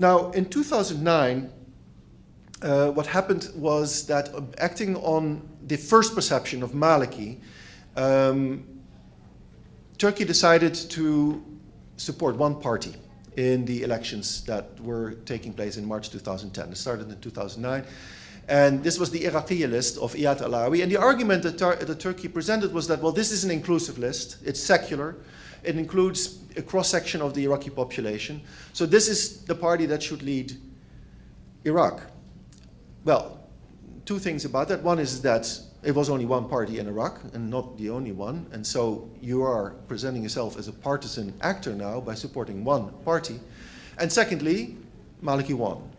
Now, in 2009, what happened was that acting on the first perception of Maliki, Turkey decided to support one party in the elections that were taking place in March 2010. It started in 2009. And this was the Iraqi list of Iyad Alawi. And the argument that Turkey presented was that, well, this is an inclusive list. It's secular. It includes a cross-section of the Iraqi population. So this is the party that should lead Iraq. Well, two things about that. One is that it was only one party in Iraq and not the only one. And so you are presenting yourself as a partisan actor now by supporting one party. And secondly, Maliki won.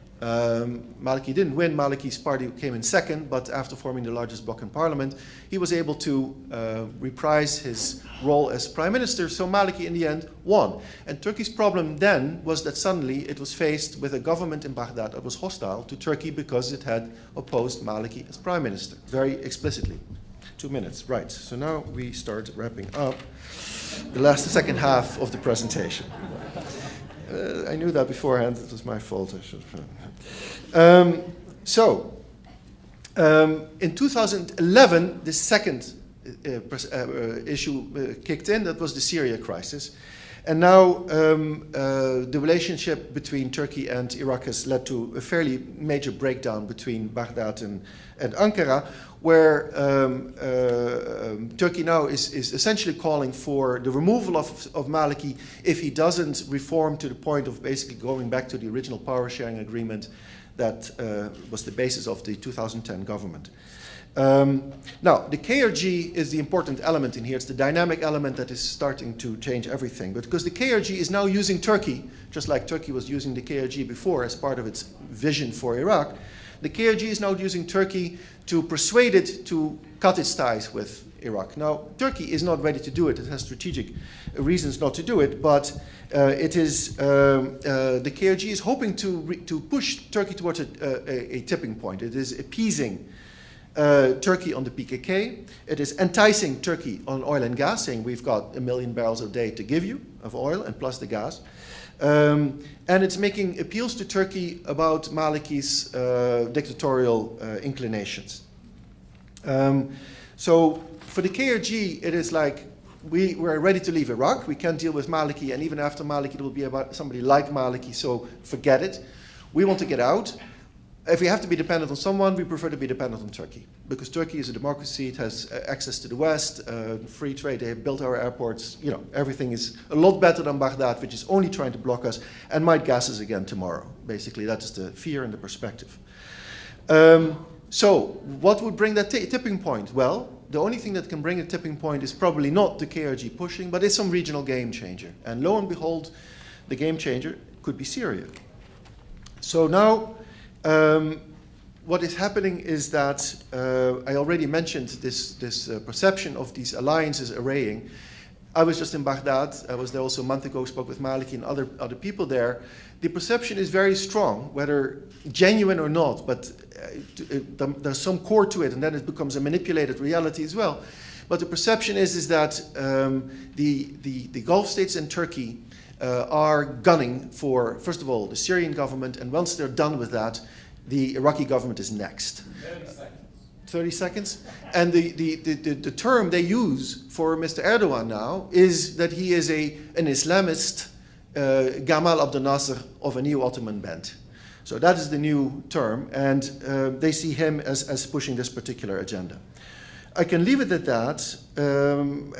Maliki didn't win. Maliki's party came in second, but after forming the largest bloc in parliament, he was able to reprise his role as prime minister. So Maliki, in the end, won. And Turkey's problem then was that suddenly it was faced with a government in Baghdad that was hostile to Turkey because it had opposed Maliki as prime minister, very explicitly. 2 minutes, right. So now we start wrapping up the second half of the presentation. I knew that beforehand. It was my fault. I should. In 2011, the second issue kicked in. That was the Syria crisis. And now the relationship between Turkey and Iraq has led to a fairly major breakdown between Baghdad and Ankara, where Turkey now is essentially calling for the removal of Maliki if he doesn't reform to the point of basically going back to the original power sharing agreement that was the basis of the 2010 government. Now, the KRG is the important element in here. It's the dynamic element that is starting to change everything. But because the KRG is now using Turkey, just like Turkey was using the KRG before as part of its vision for Iraq, the KRG is now using Turkey to persuade it to cut its ties with Iraq. Now, Turkey is not ready to do it. It has strategic reasons not to do it, but the KRG is hoping to push Turkey towards a tipping point. It is appeasing Turkey on the PKK. It is enticing Turkey on oil and gas, saying we've got 1 million barrels a day to give you of oil and plus the gas. And it's making appeals to Turkey about Maliki's dictatorial inclinations. So for the KRG, it is like we're ready to leave Iraq. We can't deal with Maliki, and even after Maliki, it will be about somebody like Maliki, so forget it. We want to get out. If we have to be dependent on someone, we prefer to be dependent on Turkey. Because Turkey is a democracy, it has access to the West, free trade, they have built our airports, everything is a lot better than Baghdad, which is only trying to block us and might gas us again tomorrow. Basically, that is the fear and the perspective. So, what would bring that tipping point? Well, the only thing that can bring a tipping point is probably not the KRG pushing, but it's some regional game changer. And lo and behold, the game changer could be Syria. So now, what is happening is that I already mentioned this perception of these alliances arraying. I was just in Baghdad. I was there also a month ago, spoke with Maliki and other people there. The perception is very strong, whether genuine or not, but there's some core to it, and then it becomes a manipulated reality as well. But the perception is that the Gulf states and Turkey are gunning for, first of all, the Syrian government, and once they're done with that, the Iraqi government is next. 30 seconds. 30 seconds? And the term they use for Mr. Erdogan now is that he is an Islamist Gamal Abdel Nasser of a neo-Ottoman bent. So that is the new term, and they see him as pushing this particular agenda. I can leave it at that.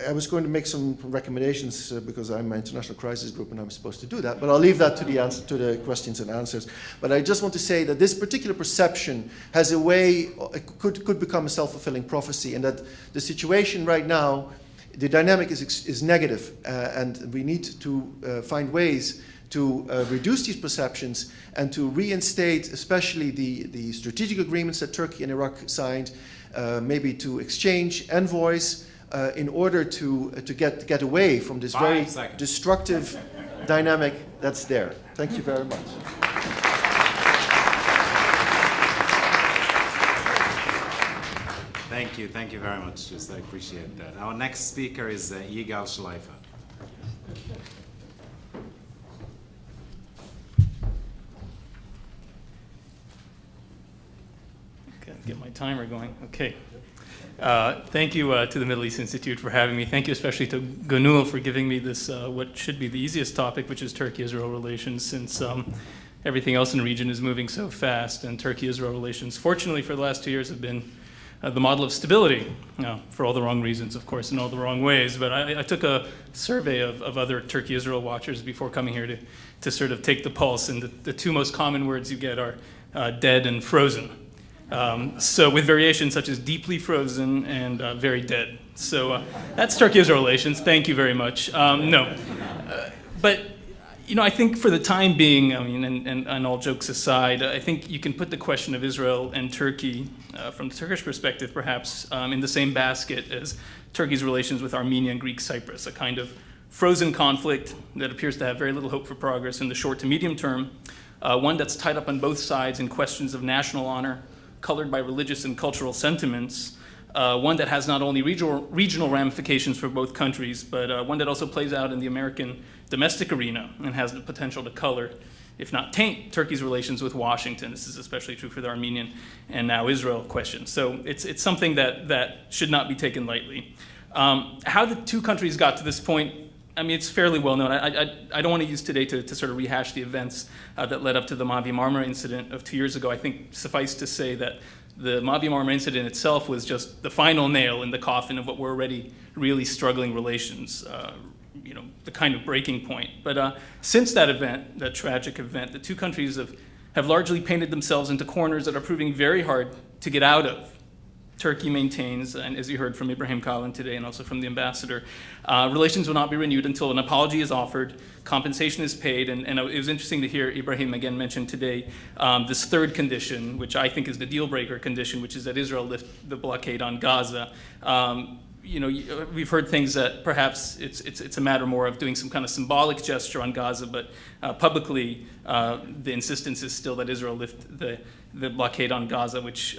I was going to make some recommendations because I'm an international crisis group and I'm supposed to do that, but I'll leave that to the questions and answers. But I just want to say that this particular perception has a way, could become a self-fulfilling prophecy, and that the situation right now, the dynamic is negative, and we need to find ways to reduce these perceptions and to reinstate especially the strategic agreements that Turkey and Iraq signed, maybe to exchange envoys in order to get away from this very destructive dynamic that's there. Thank you very much. Thank you very much, Joost. I appreciate that. Our next speaker is Yigal Schleifer. Get my timer going. Okay. Thank you to the Middle East Institute for having me. Thank you especially to Gönül for giving me this, what should be the easiest topic, which is Turkey-Israel relations, since everything else in the region is moving so fast. And Turkey-Israel relations, fortunately for the last 2 years, have been the model of stability, for all the wrong reasons, of course, in all the wrong ways. But I took a survey of other Turkey-Israel watchers before coming here to sort of take the pulse, and the two most common words you get are dead and frozen. So with variations such as deeply frozen and very dead. So that's Turkey-Israel relations. Thank you very much. But I think for the time being, and all jokes aside, I think you can put the question of Israel and Turkey, from the Turkish perspective perhaps, in the same basket as Turkey's relations with Armenia and Greek Cyprus, a kind of frozen conflict that appears to have very little hope for progress in the short to medium term, one that's tied up on both sides in questions of national honor, colored by religious and cultural sentiments, one that has not only regional ramifications for both countries, but one that also plays out in the American domestic arena and has the potential to color, if not taint, Turkey's relations with Washington. This is especially true for the Armenian and now Israel question. So it's something that should not be taken lightly. How the two countries got to this point, it's fairly well known. I don't want to use today to sort of rehash the events that led up to the Mavi Marmara incident of 2 years ago. I think suffice to say that the Mavi Marmara incident itself was just the final nail in the coffin of what were already really struggling relations, the kind of breaking point. But since that event, that tragic event, the two countries have largely painted themselves into corners that are proving very hard to get out of. Turkey maintains, and as you heard from Ibrahim Kalin today and also from the ambassador, relations will not be renewed until an apology is offered, compensation is paid, and it was interesting to hear Ibrahim again mention today this third condition, which I think is the deal breaker condition, which is that Israel lift the blockade on Gaza. We've heard things that perhaps it's a matter more of doing some kind of symbolic gesture on Gaza, but publicly the insistence is still that Israel lift the blockade on Gaza, which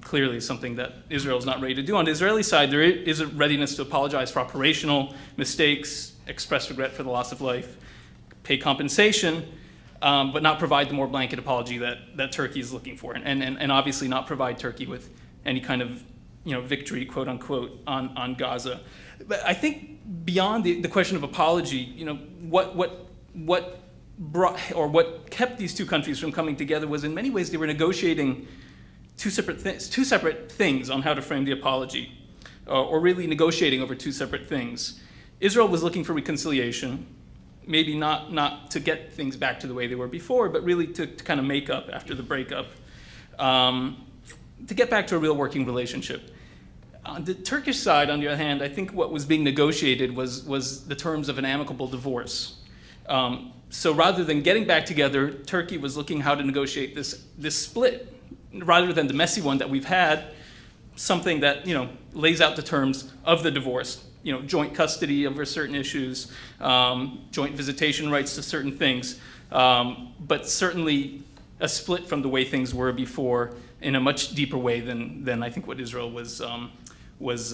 clearly is something that Israel is not ready to do. On the Israeli side, there is a readiness to apologize for operational mistakes, express regret for the loss of life, pay compensation, but not provide the more blanket apology that Turkey is looking for, and obviously not provide Turkey with any kind of victory, quote unquote, on Gaza. But I think beyond the question of apology, what brought or what kept these two countries from coming together was in many ways they were negotiating two separate things on how to frame the apology, or really negotiating over two separate things. Israel was looking for reconciliation, maybe not to get things back to the way they were before, but really to kind of make up after the breakup, to get back to a real working relationship. On the Turkish side, on the other hand, I think what was being negotiated was the terms of an amicable divorce. So rather than getting back together, Turkey was looking how to negotiate this split, rather than the messy one that we've had, something that lays out the terms of the divorce, joint custody over certain issues, joint visitation rights to certain things, but certainly a split from the way things were before in a much deeper way than I think what Israel was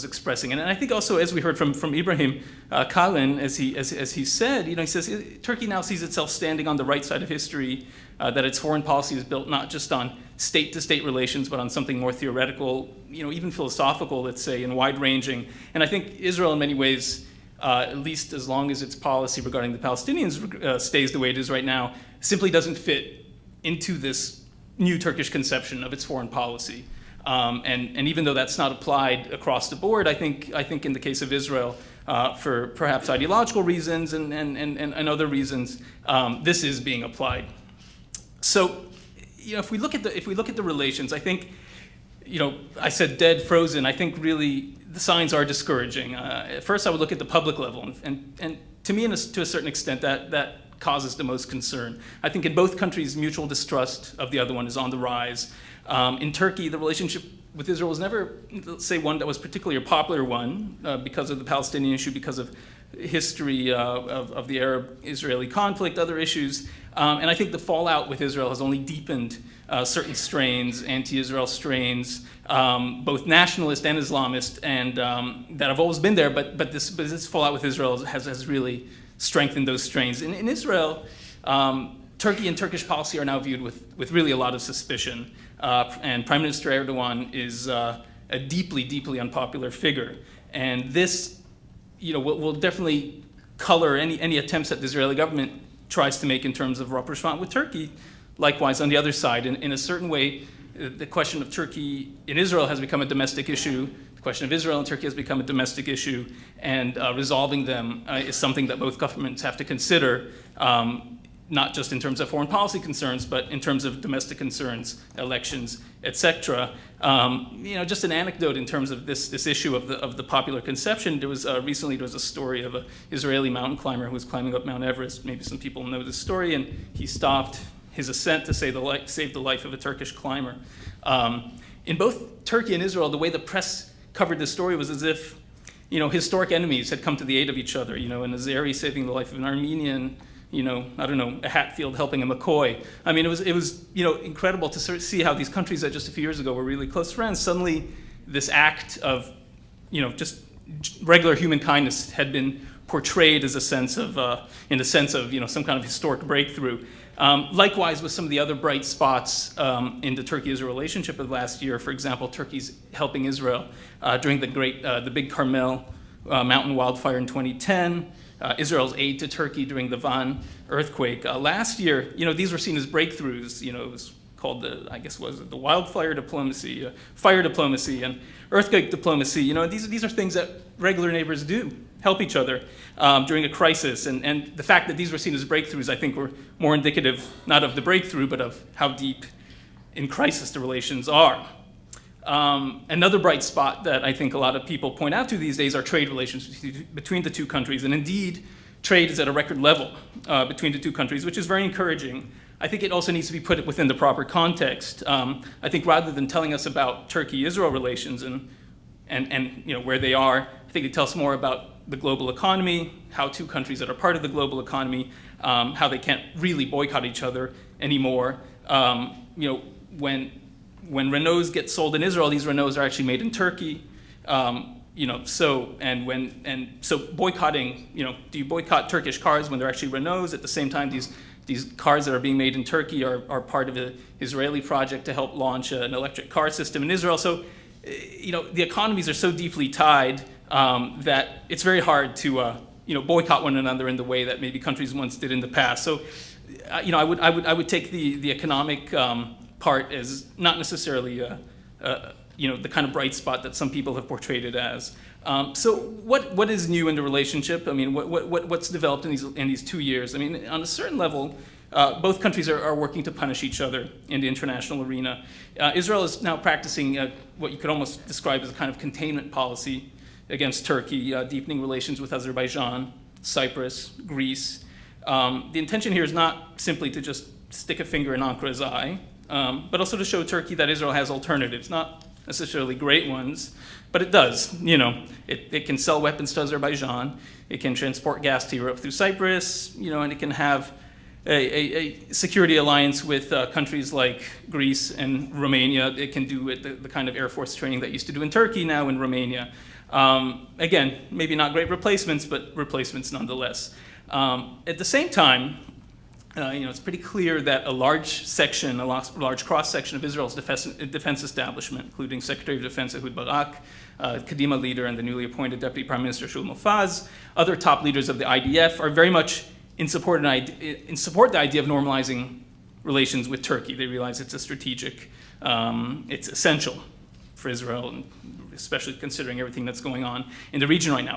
expressing. And I think also, as we heard from Ibrahim Kalin, as he said, he says Turkey now sees itself standing on the right side of history, that its foreign policy is built not just on state-to-state relations, but on something more theoretical, even philosophical, let's say, and wide-ranging. And I think Israel, in many ways, at least as long as its policy regarding the Palestinians stays the way it is right now, simply doesn't fit into this new Turkish conception of its foreign policy. And even though that's not applied across the board, I think in the case of Israel, for perhaps ideological reasons and other reasons, this is being applied. So, if we look at the relations, I think, I said dead, frozen. I think really the signs are discouraging. At first, I would look at the public level, and to me, to a certain extent, that causes the most concern. I think in both countries, mutual distrust of the other one is on the rise. In Turkey, the relationship with Israel was never, let's say, one that was particularly a popular one because of the Palestinian issue, because of history of the Arab-Israeli conflict, other issues. And I think the fallout with Israel has only deepened certain strains, anti-Israel strains, both nationalist and Islamist, and that have always been there, but this fallout with Israel has really strengthened those strains. In Israel, Turkey and Turkish policy are now viewed with really a lot of suspicion. And Prime Minister Erdogan is a deeply, deeply unpopular figure. And this, will definitely color any attempts that the Israeli government tries to make in terms of rapprochement with Turkey. Likewise, on the other side, in a certain way, the question of Turkey in Israel has become a domestic issue. The question of Israel and Turkey has become a domestic issue, and resolving them is something that both governments have to consider, not just in terms of foreign policy concerns, but in terms of domestic concerns, elections, etc. Just an anecdote in terms of this issue of the popular conception. Recently there was a story of an Israeli mountain climber who was climbing up Mount Everest. Maybe some people know this story, and he stopped his ascent to save the life of a Turkish climber. In both Turkey and Israel, the way the press covered this story was as if, historic enemies had come to the aid of each other. An Azeri saving the life of an Armenian, a Hatfield helping a McCoy. I mean, it was incredible to sort of see how these countries that just a few years ago were really close friends, suddenly this act of, just regular human kindness had been portrayed as in the sense of, some kind of historic breakthrough. Likewise, with some of the other bright spots in the Turkey-Israel relationship of last year, for example, Turkey's helping Israel during the big Carmel mountain wildfire in 2010, Israel's aid to Turkey during the Van earthquake. Last year, these were seen as breakthroughs. It was called the wildfire diplomacy, fire diplomacy, and earthquake diplomacy. These are things that regular neighbors do, help each other during a crisis. And the fact that these were seen as breakthroughs, I think, were more indicative not of the breakthrough, but of how deep in crisis the relations are. Another bright spot that I think a lot of people point out to these days are trade relations between the two countries. And indeed, trade is at a record level between the two countries, which is very encouraging. I think it also needs to be put within the proper context. I think rather than telling us about Turkey-Israel relations and where they are, I think it tells more about the global economy, how two countries that are part of the global economy, how they can't really boycott each other anymore. When Renaults get sold in Israel, these Renaults are actually made in Turkey. So boycotting, do you boycott Turkish cars when they're actually Renaults? At the same time, these cars that are being made in Turkey are part of an Israeli project to help launch an electric car system in Israel. So, the economies are so deeply tied that it's very hard to, boycott one another in the way that maybe countries once did in the past. So, I would take the economic part as not necessarily, the kind of bright spot that some people have portrayed it as. So what is new in the relationship? I mean, what's developed in these 2 years? I mean, on a certain level, both countries are working to punish each other in the international arena. Israel is now practicing what you could almost describe as a kind of containment policy against Turkey, deepening relations with Azerbaijan, Cyprus, Greece. The intention here is not simply to just stick a finger in Ankara's eye, but also to show Turkey that Israel has alternatives, not necessarily great ones, but it does. It can sell weapons to Azerbaijan, it can transport gas to Europe through Cyprus, and it can have a security alliance with countries like Greece and Romania. It can do the kind of Air Force training that used to do in Turkey now in Romania. Again, maybe not great replacements, but replacements nonetheless. At the same time, it's pretty clear that a large cross-section of Israel's defense establishment, including Secretary of Defense Ehud Barak, Kadima leader and the newly appointed Deputy Prime Minister Shul Mofaz, other top leaders of the IDF are very much support the idea of normalizing relations with Turkey. They realize it's a strategic, it's essential for Israel, and especially considering everything that's going on in the region right now.